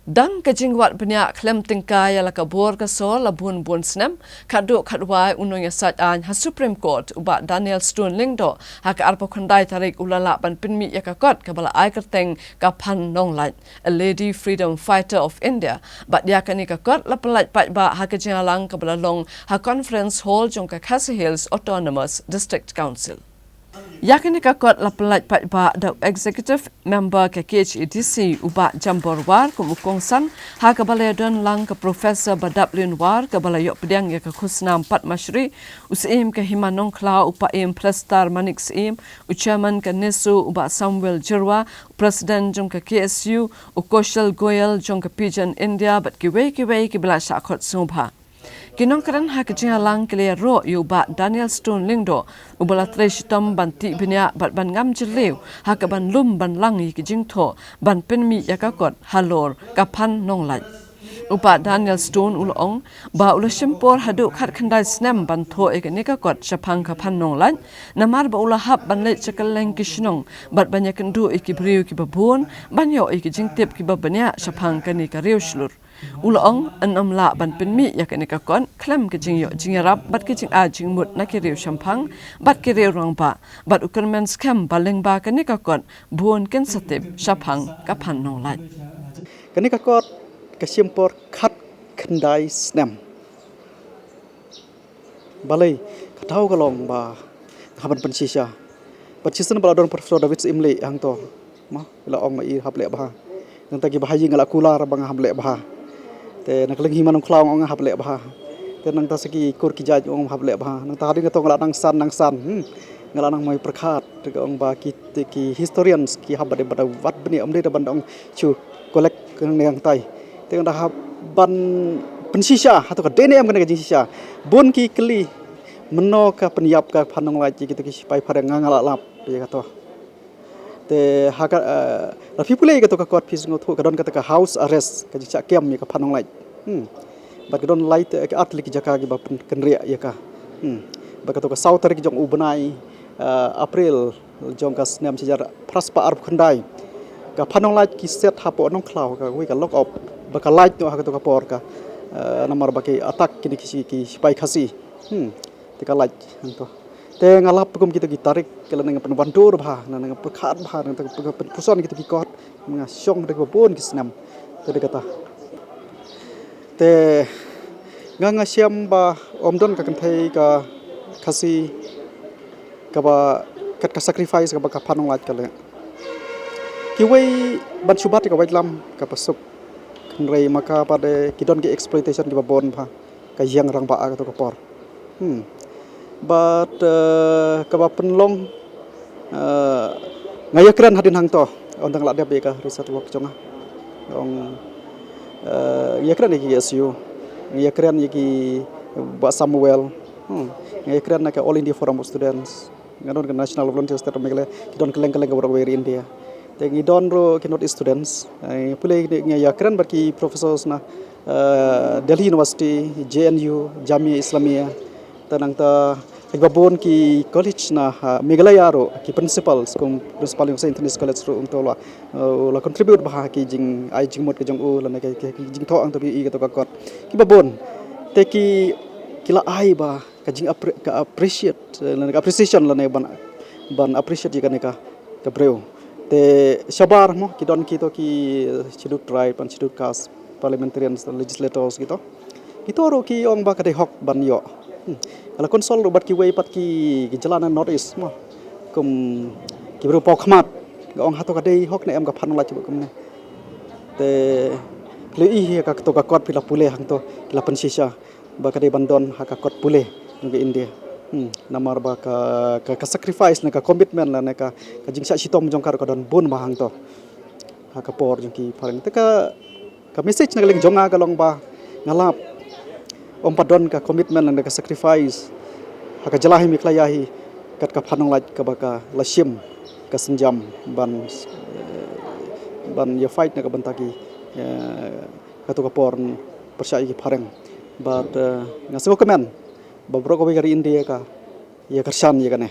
Dang kajingwat banyak klem tingkai ala kabur kasol labun bun snem kaduk kadwai unong yasat an ha Supreme Court uba Daniel Stone lingdo hak arpo khandai tarik ulala ban pinmi yakakot kabala ai kerteng kapan nonglait a lady freedom fighter of India bat yakani kakot lapalat pat ba hak jingalang kabala long ha conference hall jong ka Khasi Hills Autonomous District Council. Yakini kakot lapalat pat ba the executive member ke KHEDC uba jambor war kumukong san ha kabala don lang ke professor badablin war kabala yok pedang ya ke khusnam pat mashri usim ke himanong kla upa im prestar manik sim uchairman ke nesu uba Samuel Jirwa president jong ke KSU ukoshal goyal jong ke pigeon India bat kiwe ki bela shakot subha kinongkaran ha kejingalang kele ro yuba Daniel Stone lingdo ubala treshitom banti binya bat ban ngam jelew ha ka ban lum ban langi kijingtho ban penmi yakakot halor kapan nonglai upa Daniel Stone ulong ba ula simpor hadu khat khandai snem ban tho ekanikakot chapang kapan nonglai namar ba ula hab ban le chakaleng kishnong bat banya kendu ikibriu ki babun banyo ikijingtip ki babanya chapang kani ka reuslur ulong an amla ban penmi yakanika kon klem ke jingyo jingarap bat ke jing a jingmut nakiriu champang bat ke reu rangba bat ukermen scam baleng ba kanika kon buon ken satip chapang kapan nonglai kanika kon kesimpor khat khandai snem balai khatau kalong ba haban pensisa pensisen bala don profesor David Imli hang to ma la ong mai hable ba nang tagi bahaji ngala kula bang hable ba te nak lagi manong klaung ong hable ba te nang ta segi kur ki jaj ong hable ba nang ta ding to ngala nang san ngala nang mai prakhat te ong ba ki historians ki habade bada wat bani amde da bandong chu kolek kang nang tai te nang da ban pensisa atau ka dene am kena sisa bun ki kli meno ka penyap ka phanong lai ki ki sipai phare ngala lap ya kato te haka la people ke to ka court fees ngo ka don ka house arrest ka ji kem ya ka phanong lai ba ka don lai te ka atli ki jaka ki ba kenria ya ka ba ka to ka south ki jong ubanai april jong ka snem sejar praspa arb khandai ka phanong lai ki set hapo nong klaw ka wi ka lock up ba ka lai to ha ka to ka por ka namar ba ki attack ki ki sipai khasi te ka lai to te ngalap pegum kita gitarik kala nang penbandur bah nang pekhat bah nang puson kita kikot mengasong de babon kisnam te kata te nganga siam ba omdon ka kanthai ka khasi ka ba kat ka sacrifice ka ba ka phanong lat kala kiwei ban subat ka wailam ka pasuk khnrei maka pade kidon ki exploitation ki babon bah ka yang rang ba ka to ka por but kaba penlong ngayakran hadin hang to ondang la deb ka research work jonga ong yakran ki SU ngayakran ki ba Samuel ngayakran ka All India Forum of Students ngadon ka National Volunteer State megale kidon keleng ka work India te ngidon ro kinot students pule ngayakran baki professors na Delhi University JNU Jamia Islamia tanang ta igbabon ki college na Meghalaya ro ki principals principal yung sa international college ro umtola la contribute bah ki jing ai jing mot ke jong u la ki jing tho ang to bi ka to ka kot ki babon te ki kila ai ba ka jing appreciate la ka appreciation la ne ban appreciate ka ne ka breu te shabar mo ki don ki to ki scheduled tribe and scheduled caste parliamentarians legislators gitu ro ki ong ba ka de hok ban yo ala konsol robat ki way pat ki jalanan north east mo kum ki bro pokmat ong hato ka dei hok ne am ka phanong la chibu kum ne te le i ka to ka kot pila pule hang to la pensisa ba ka dei bandon ha ka kot pule ngi India namar ba ka sacrifice na ka commitment la ne ka jingsa sitom jong kar ka don bon ba hang to ha ka por jong ki parang te ka message na galing jonga ka long ba ngalap padon ka commitment nang ka sacrifice haka jalahi miklayahi kat ka phanong laj ka baka lasim ka senjam ban ya fight na ka bantaki ka to ka porn persai ki phareng but ngaso komen babro ko gari India ka ya kersan ya kane